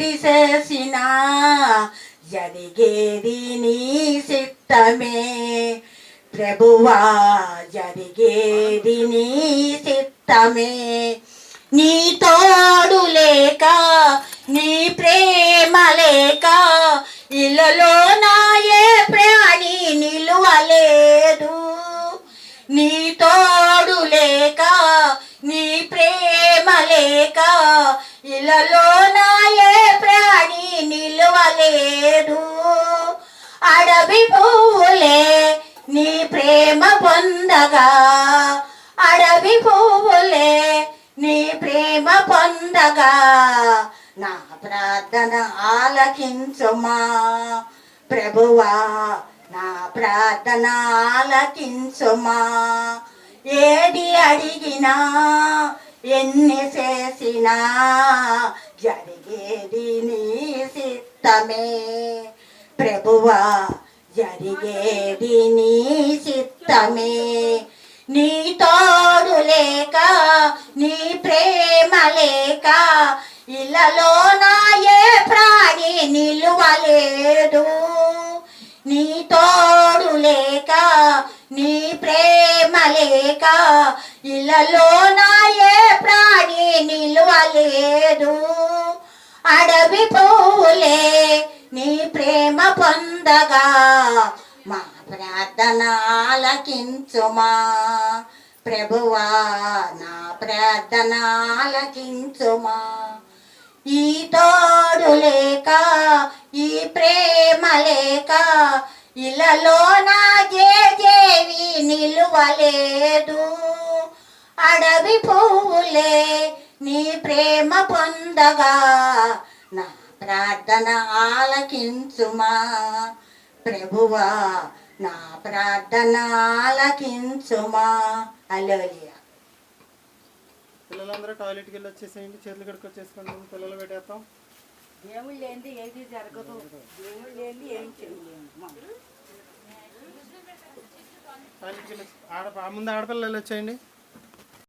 ఏది చేసినా జరిగేది నీ చిత్తమే ప్రభువా, జరిగేది నీ చిత్తమే. నీ తోడు లేక, నీ ప్రేమ లేక ఇళ్ళలో నాయే ప్రాణి నిలువలేదు. నీ తోడు లేక, నీ ప్రేమ లేక ఇళ్ళలో నాయే ప్రాణి నిలువలేదు. అడవి పువ్వులే నీ ప్రేమ పొందగా, అడవి పువ్వులే నీ ప్రేమ పొందగా, నా ప్రార్థన ఆలకించుమా ప్రభువా, నా ప్రార్థన ఆలకించుమా. ఏది అడిగినా ఎన్ని చేసినా జరిగేది నీ చిత్తమే ప్రభువా, జరిగేది నీ చిత్తమే. నీ తోడు లేక, నీ ప్రేమ లేక ఇళ్ళలో నాయే ప్రాణి నిలువలేదు. నీ తోడు లేక, నీ ప్రేమ లేక ఇళ్ళలో నాయే ప్రాణి నిలువలేదు. అడవి పువ్వులే నీ ప్రేమ పొందగా, మా ప్రార్థన ఆలకించుమా ప్రభువా, నా ప్రార్థన ఆలకించుమా. ఈ తోడు లేక, ఈ ప్రేమ లేక ఇళ్ళలో నా జేజేవి నిలువలేదు. అడవి పువ్వులే నీ ప్రేమ పొందగా, నా ప్రార్థన ఆలకించుమా ప్రభువా, నా ప్రార్థన ఆలకించుమా. హల్లెలూయా. పిల్లలందరూ టాయిలెట్కి వెళ్ళి వచ్చేసేయండి, చేతులు కడుక్కొచ్చేసుకోండి. పిల్లలు పెట్టేస్తాం. దేవుడు లేనిది ఏది జరగదు, దేవుడు లేనిది ఏం చేయలేము. టాయిలెట్కి వెళ్ళి ముందు ఆడపిల్లలు వెళ్ళి వచ్చేయండి.